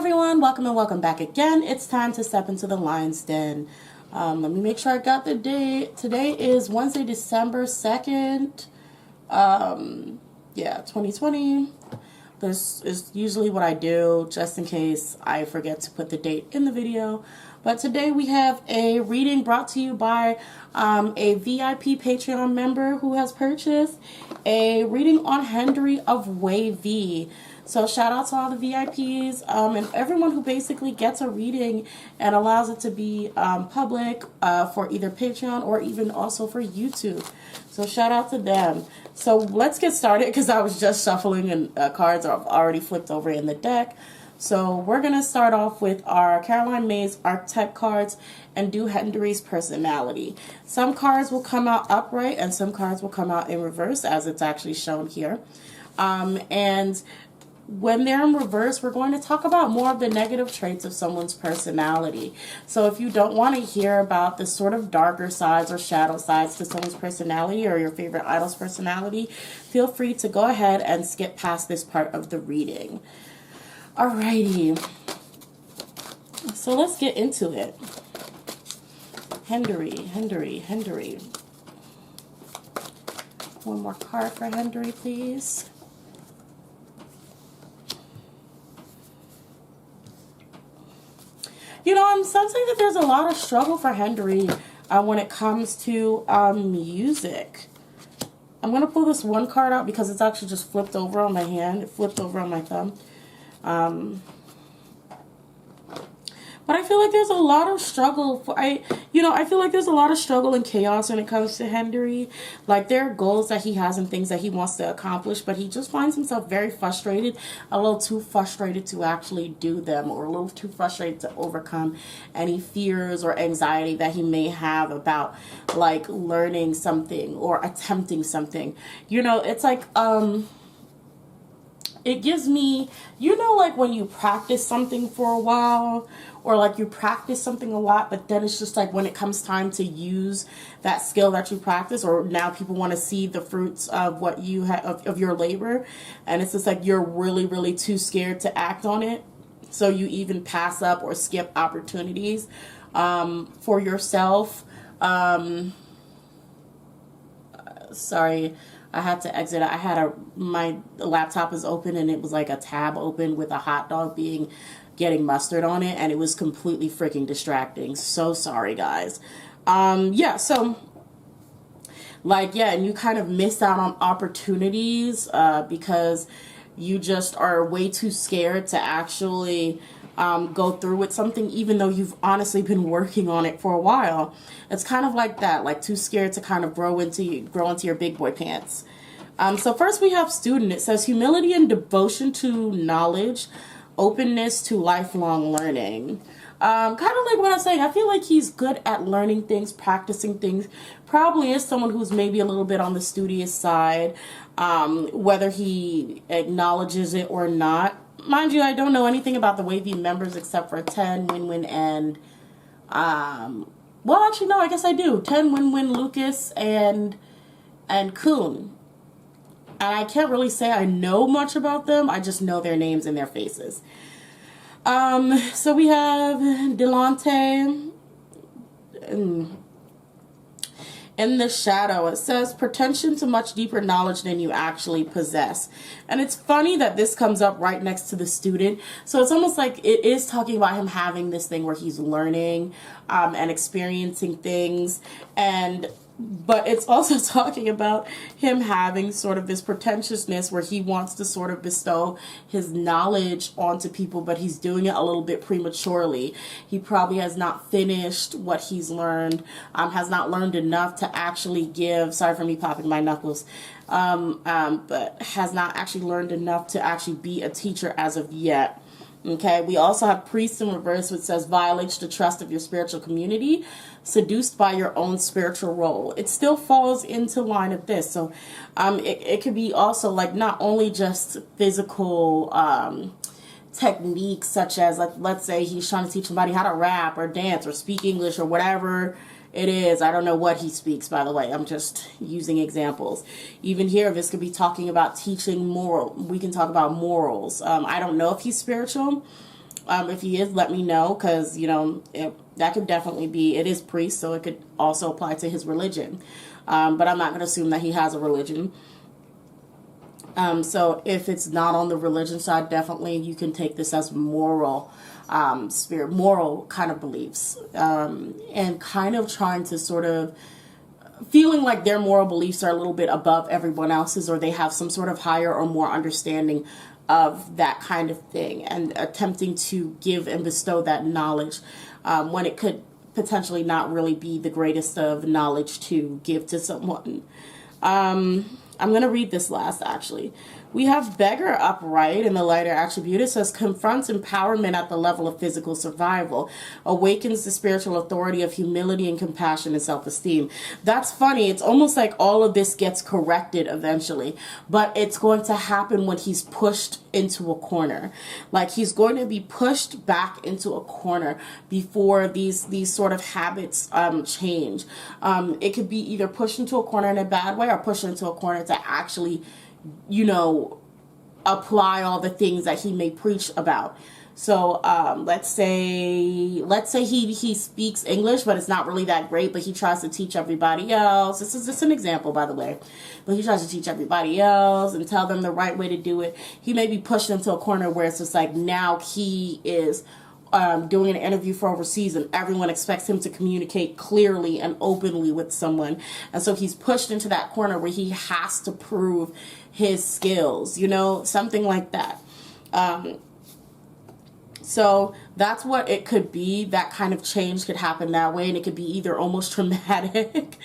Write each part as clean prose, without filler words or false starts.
everyone, welcome and welcome back again. It's time to step into the lion's den. Let me make sure I got the date. Today is Wednesday, December 2nd. 2020. This is usually what I do just in case I forget to put the date in the video. But today we have a reading brought to you by a VIP Patreon member who has purchased a reading on Hendery of Wayv. So shout out to all the VIPs and everyone who basically gets a reading and allows it to be public for either Patreon or even also for YouTube. So shout out to them. So let's get started because I was just shuffling and cards are already flipped over in the deck. So we're going to start off with our Caroline May's Archetype cards and do Hendery's personality. Some cards will come out upright and some cards will come out in reverse as it's actually shown here. And when they're in reverse, we're going to talk about more of the negative traits of someone's personality. So if you don't want to hear about the sort of darker sides or shadow sides to someone's personality or your favorite idol's personality, feel free to go ahead and skip past this part of the reading. Alrighty, so let's get into it. Hendery. One more card for Hendery, please. You know, I'm sensing that there's a lot of struggle for Hendery when it comes to music. I'm going to pull this one card out because it's actually just flipped over on my hand. It flipped over on my thumb. But I feel like there's a lot of struggle I feel like there's a lot of struggle and chaos when it comes to Hendery. Like, there are goals that he has and things that he wants to accomplish, but he just finds himself very frustrated, a little too frustrated to actually do them, or a little too frustrated to overcome any fears or anxiety that he may have about, like, learning something or attempting something. You know, it's like, it gives me, you know, like when you practice something for a while, or like you practice something a lot, but then it's just like when it comes time to use that skill that you practice, or now people want to see the fruits of what you have, of your labor, and it's just like you're really, really too scared to act on it. So you even pass up or skip opportunities for yourself. Sorry, I had to exit. I had my laptop is open and it was like a tab open with a hot dog getting mustard on it, and it was completely freaking distracting. So sorry, guys. So like, and you kind of miss out on opportunities because you just are way too scared to actually go through with something, even though you've honestly been working on it for a while. It's kind of like that, like too scared to kind of grow into your big boy pants. So first we have student. It says humility and devotion to knowledge, openness to lifelong learning. Kind of like what I'm saying. I feel like he's good at learning things, practicing things. Probably is someone who's maybe a little bit on the studious side, whether he acknowledges it or not. Mind you, I don't know anything about the Wayv members except for 10, Win-Win, and well, actually no, I guess I do. 10, Win-Win, Lucas, and Kuhn. And I can't really say I know much about them. I just know their names and their faces. So we have Delante in the shadow. It says pretension to much deeper knowledge than you actually possess. And it's funny that this comes up right next to the student. So it's almost like it is talking about him having this thing where he's learning and experiencing things, but it's also talking about him having sort of this pretentiousness where he wants to sort of bestow his knowledge onto people, but he's doing it a little bit prematurely. He probably has not finished what he's learned, has not learned enough to actually give, sorry for me popping my knuckles, but has not actually learned enough to actually be a teacher as of yet. Okay, we also have priest in reverse, which says violates the trust of your spiritual community, seduced by your own spiritual role. It still falls into line of this. So it could be also like not only just physical techniques, such as, like, let's say he's trying to teach somebody how to rap or dance or speak English or whatever it is. I don't know what he speaks, by the way. I'm just using examples. Even here, this could be talking about teaching moral. We can talk about morals. I don't know if he's spiritual. If he is, let me know, because, you know, that could definitely be, it is priest, so it could also apply to his religion. But I'm not going to assume that he has a religion. So if it's not on the religion side, definitely you can take this as moral, moral kind of beliefs, and kind of trying to sort of feeling like their moral beliefs are a little bit above everyone else's, or they have some sort of higher or more understanding of that kind of thing, and attempting to give and bestow that knowledge when it could potentially not really be the greatest of knowledge to give to someone. I'm going to read this last, actually. We have beggar upright in the lighter attribute. It says, confronts empowerment at the level of physical survival, awakens the spiritual authority of humility and compassion and self-esteem. That's funny. It's almost like all of this gets corrected eventually, but it's going to happen when he's pushed into a corner. Like, he's going to be pushed back into a corner before these sort of habits change. It could be either pushed into a corner in a bad way or pushed into a corner to actually, you know, apply all the things that he may preach about. So let's say he speaks English, but it's not really that great, but he tries to teach everybody else. This is just an example, by the way. But he tries to teach everybody else and tell them the right way to do it. He may be pushed into a corner where it's just like, now he is doing an interview for overseas, and everyone expects him to communicate clearly and openly with someone. And so he's pushed into that corner where he has to prove his skills, you know, something like that. So that's what it could be. That kind of change could happen that way, and it could be either almost traumatic,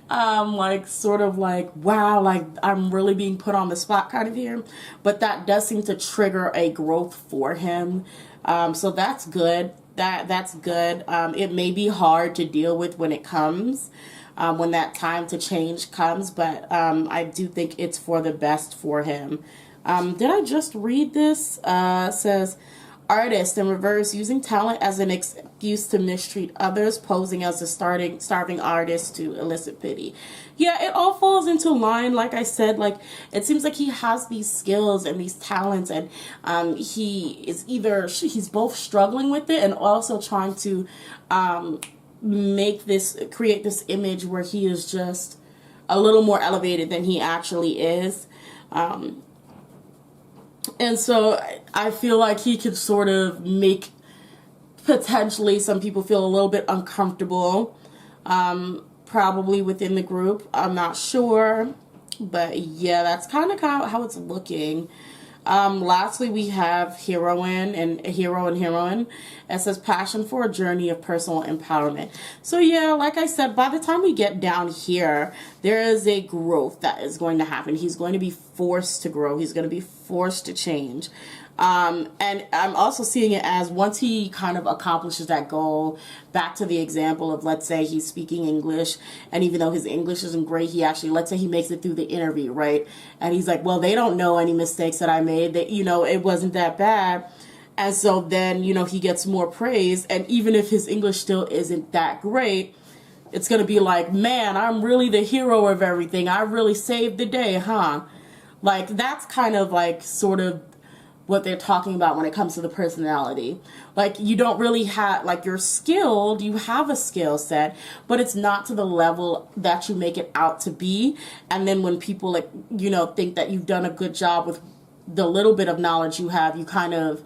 like sort of like, wow, like I'm really being put on the spot kind of here. But that does seem to trigger a growth for him. So that's good. That's good. It may be hard to deal with when it comes, when that time to change comes, but I do think it's for the best for him. Did I just read this? Says, artist in reverse, using talent as an excuse to mistreat others, posing as a starving artist to elicit pity. Yeah, it all falls into line. Like I said, like, it seems like he has these skills and these talents, and he's both struggling with it and also trying to create this image where he is just a little more elevated than he actually is. And so I feel like he could sort of make potentially some people feel a little bit uncomfortable, probably within the group. I'm not sure, but yeah, that's kind of how it's looking. Lastly, we have hero and heroine. It says passion for a journey of personal empowerment. So yeah, like I said, by the time we get down here, there is a growth that is going to happen. He's going to be forced to grow. He's going to be forced to change. And I'm also seeing it as once he kind of accomplishes that goal, back to the example of, let's say he's speaking English, and even though his English isn't great, let's say he makes it through the interview, right? And he's like, well, they don't know any mistakes that I made, that, you know, it wasn't that bad. And so then, you know, he gets more praise. And even if his English still isn't that great, it's going to be like, man, I'm really the hero of everything. I really saved the day, huh? Like, that's kind of like sort of what they're talking about when it comes to the personality. Like, you don't really have, like, you're skilled, you have a skill set, but it's not to the level that you make it out to be. And then when people, like, you know, think that you've done a good job with the little bit of knowledge you have, you kind of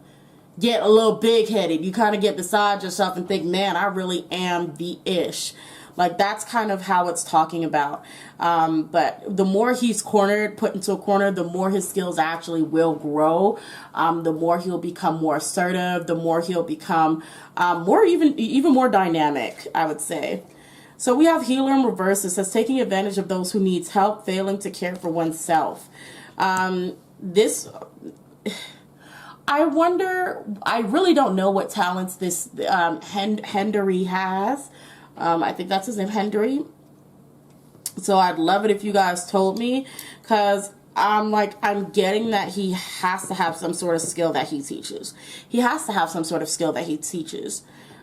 get a little big-headed. You kind of get beside yourself and think, man, I really am the ish. Like, that's kind of how it's talking about. But the more he's put into a corner, the more his skills actually will grow. The more he'll become more assertive, the more he'll become even more dynamic, I would say. So we have healer in reverse. It says taking advantage of those who needs help, failing to care for oneself. I wonder, I really don't know what talents this Hendery has. I think that's his name, Hendery. So I'd love it if you guys told me, because I'm getting that he has to have some sort of skill that he teaches. He has to have some sort of skill that he teaches.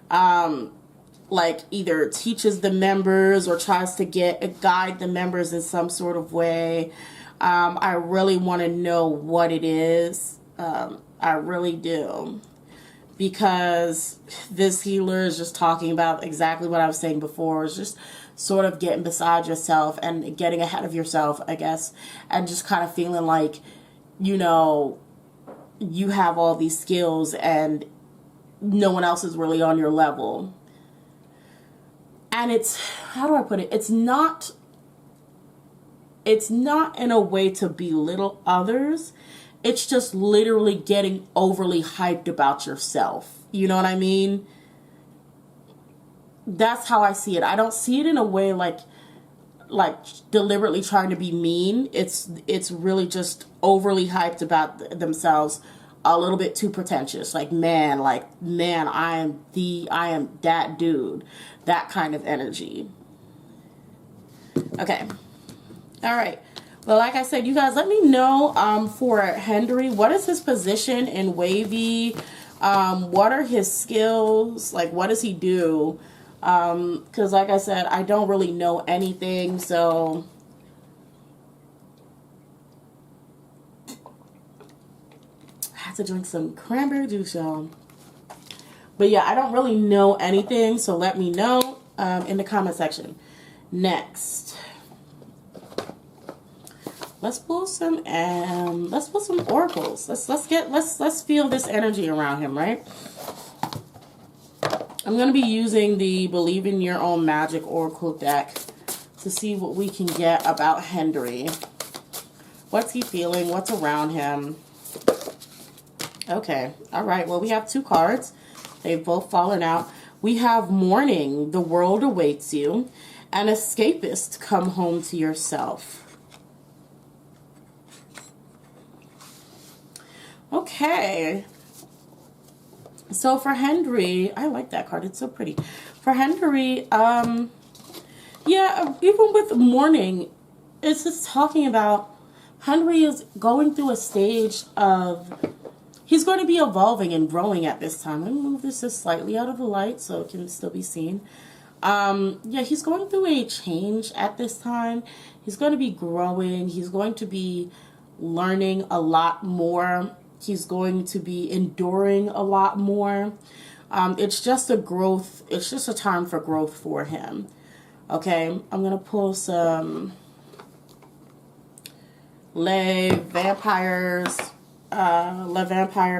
Like either teaches the members or tries to guide the members in some sort of way. I really want to know what it is. I really do. because this healer is just talking about exactly what I was saying before. It's just sort of getting beside yourself and getting ahead of yourself, I guess, and just kind of feeling like, you know, you have all these skills and no one else is really on your level. And it's, how do I put it? It's not in a way to belittle others. It's just literally getting overly hyped about yourself. You know what I mean? That's how I see it. I don't see it in a way like deliberately trying to be mean. It's really just overly hyped about themselves, a little bit too pretentious. Like, man, I am that dude. That kind of energy. Okay. All right. Well, like I said, you guys, let me know for Hendery, what is his position in Wavy? What are his skills? Like, what does he do? Because like I said, I don't really know anything, so I have to drink some cranberry juice, y'all. But yeah, I don't really know anything, so let me know in the comment section. Next, let's pull some oracles. Let's feel this energy around him, right? I'm going to be using the Believe in Your Own Magic Oracle deck to see what we can get about Hendery. What's he feeling? What's around him? Okay. All right. Well, we have two cards. They've both fallen out. We have Mourning, the world awaits you, and Escapist, come home to yourself. Okay. So for Hendery, I like that card. It's so pretty. For Hendery, yeah, even with Mourning, it's just talking about Hendery is going through a stage of, he's going to be evolving and growing at this time. Let me move this just slightly out of the light so it can still be seen. Yeah, he's going through a change at this time. He's going to be growing. He's going to be learning a lot more. He's going to be enduring a lot more. It's just a growth. It's just a time for growth for him. Okay, I'm going to pull some Le Vampire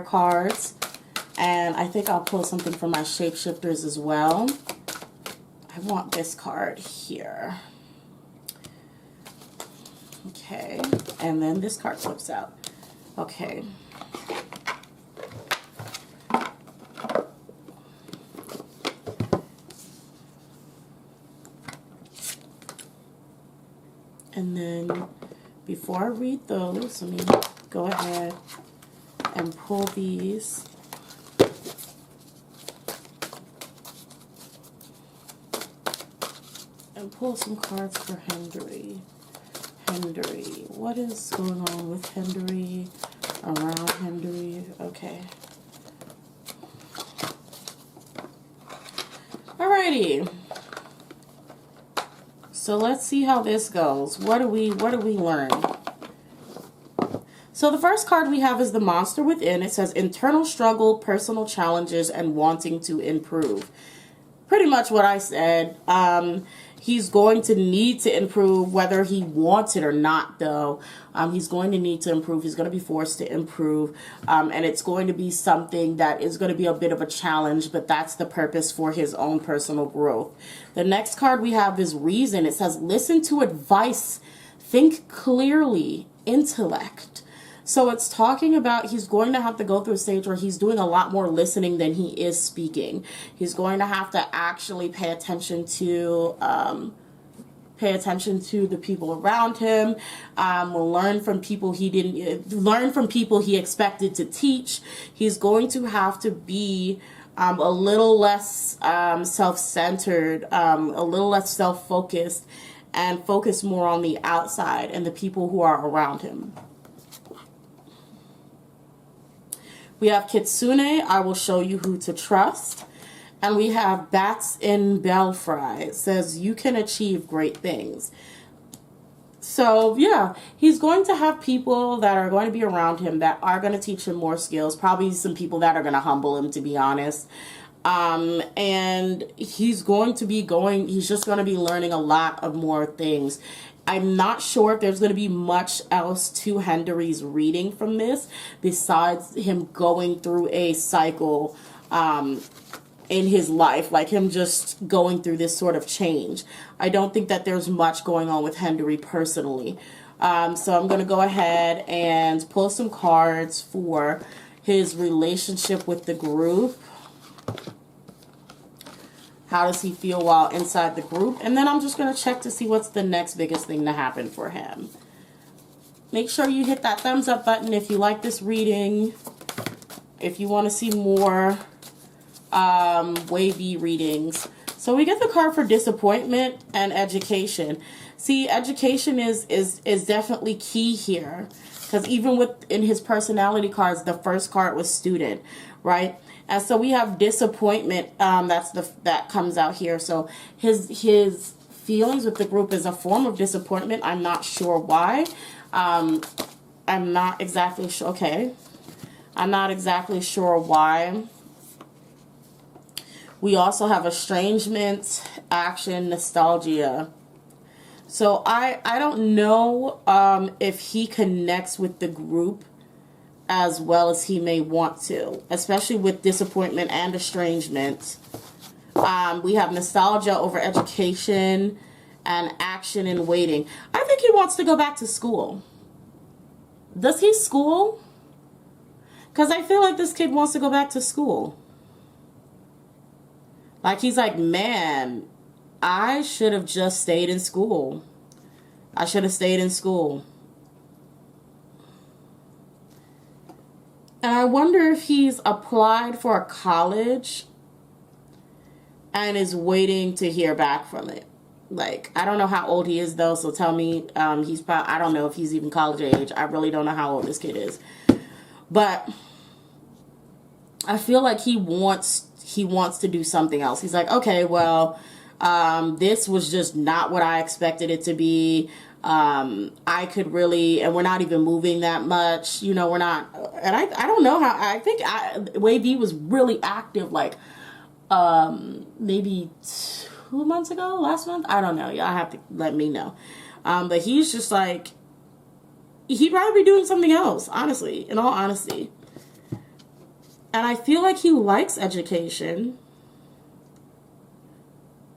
cards. And I think I'll pull something from my shapeshifters as well. I want this card here. Okay, and then this card flips out. Okay. And then before I read those, let me go ahead and pull these. And pull some cards for Hendery. Hendery. What is going on with Hendery? Around Hendery. Okay. Alrighty. So let's see how this goes. What do we learn? So the first card we have is the Monster Within. It says internal struggle, personal challenges, and wanting to improve. Pretty much what I said. He's going to need to improve whether he wants it or not, though. He's going to need to improve. He's going to be forced to improve. And it's going to be something that is going to be a bit of a challenge, but that's the purpose for his own personal growth. The next card we have is Reason. It says, listen to advice, think clearly, intellect. So it's talking about he's going to have to go through a stage where he's doing a lot more listening than he is speaking. He's going to have to actually pay attention to the people around him. Learn from people he expected to teach. He's going to have to be a little less self-centered, a little less self-focused, and focus more on the outside and the people who are around him. We have Kitsune, I will show you who to trust. And we have Bats in Belfry. It says you can achieve great things. So yeah, he's going to have people that are going to be around him that are going to teach him more skills. Probably some people that are going to humble him, to be honest. And he's going to be he's just going to be learning a lot of more things. I'm not sure if there's going to be much else to Hendery's reading from this besides him going through a cycle in his life, like him just going through this sort of change. I don't think that there's much going on with Hendery personally. So I'm going to go ahead and pull some cards for his relationship with the group. How does he feel while inside the group? And then I'm just going to check to see what's the next biggest thing to happen for him. Make sure you hit that thumbs up button if you like this reading. If you want to see more wavy readings. So we get the card for disappointment and education. See, education is definitely key here. Because even in his personality cards, the first card was student, right? And so we have disappointment. That comes out here. So his feelings with the group is a form of disappointment. I'm not sure why. I'm not exactly sure. Okay, I'm not exactly sure why. We also have estrangement, action, nostalgia. So I don't know if he connects with the group as well as he may want to, especially with disappointment and estrangement. We have nostalgia over education and action and waiting. I think he wants to go back to school. Does he school? Because I feel like this kid wants to go back to school. Like he's like, man, I should have just stayed in school. I should have stayed in school. And I wonder if he's applied for a college and is waiting to hear back from it. Like, I don't know how old he is though, so tell me, he's probably, I don't know if he's even college age. I really don't know how old this kid is. But I feel like he wants to do something else. He's like, okay, well, this was just not what I expected it to be. I could really, and we're not even moving that much, you know, we're not, and I don't know how, I think Wayv was really active, like, maybe 2 months ago, last month, I don't know, y'all have to let me know, but he's just like, he'd probably be doing something else, honestly, in all honesty, and I feel like he likes education.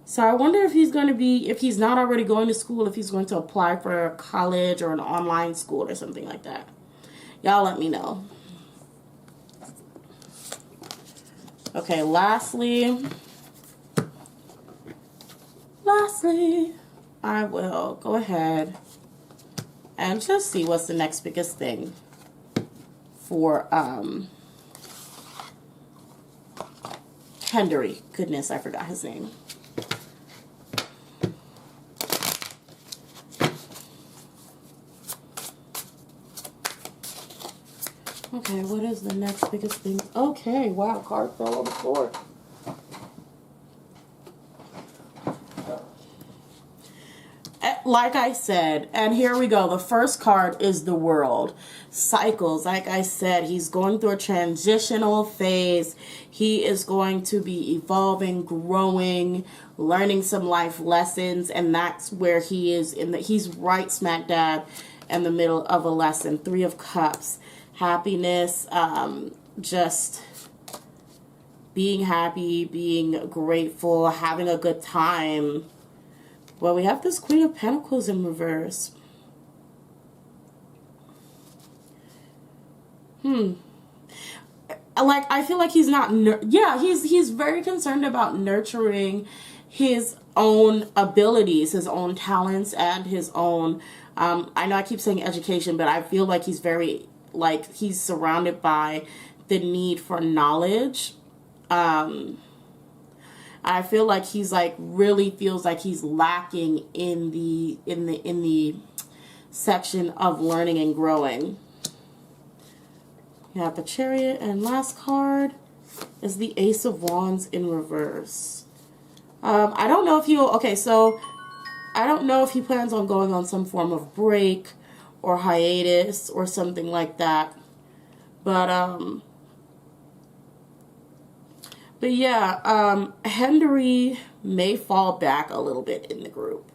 So I wonder if he's going to be, if he's not already going to school, if he's going to apply for a college or an online school or something like that. Y'all let me know. Okay, lastly, I will go ahead and just see what's the next biggest thing for Hendery. Goodness, I forgot his name. Okay, what is the next biggest thing? Okay, wow, card fell on the floor. Like I said, and here we go. The first card is the world. Cycles. Like I said, he's going through a transitional phase. He is going to be evolving, growing, learning some life lessons, and that's where he is he's right smack dab in the middle of a lesson. 3 of Cups. Happiness, just being happy, being grateful, having a good time. Well, we have this Queen of Pentacles in reverse. Like, I feel like he's not, he's very concerned about nurturing his own abilities, his own talents, and his own, I know I keep saying education, but I feel like he's very, like, he's surrounded by the need for knowledge. I feel like he's like really feels like he's lacking in the section of learning and growing. You have the Chariot, and last card is the Ace of Wands in reverse. I don't know if you, okay, so I don't know if he plans on going on some form of break or hiatus or something like that. But yeah, Hendery may fall back a little bit in the group.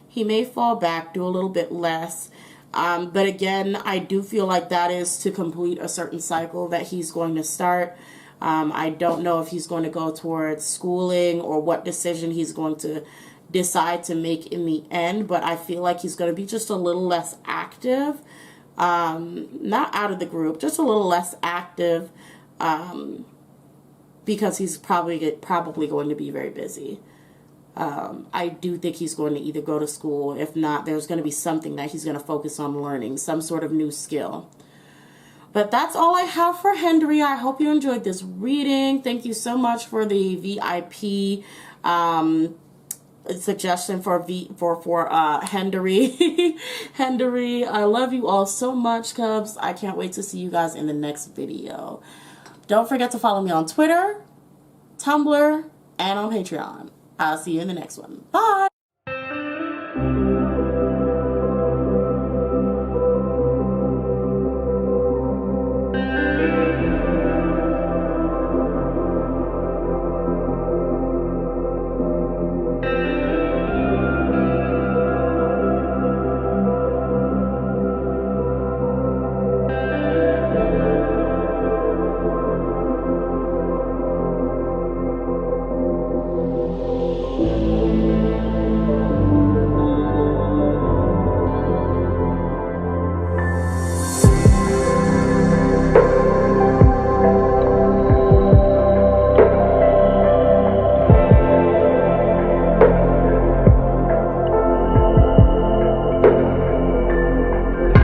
He may fall back, do a little bit less. But again, I do feel like that is to complete a certain cycle that he's going to start. I don't know if he's going to go towards schooling or what decision he's going to decide to make in the end, but I feel like he's going to be just a little less active. Not out of the group, just a little less active, because he's probably going to be very busy. I do think he's going to either go to school. If not, there's going to be something that he's going to focus on learning, some sort of new skill. But that's all I have for Hendery. I hope you enjoyed this reading. Thank you so much for the V.I.P. Suggestion for Hendery. Hendery, I love you all so much, Cubs. I can't wait to see you guys in the next video. Don't forget to follow me on Twitter, Tumblr, and on Patreon. I'll see you in the next one. Bye!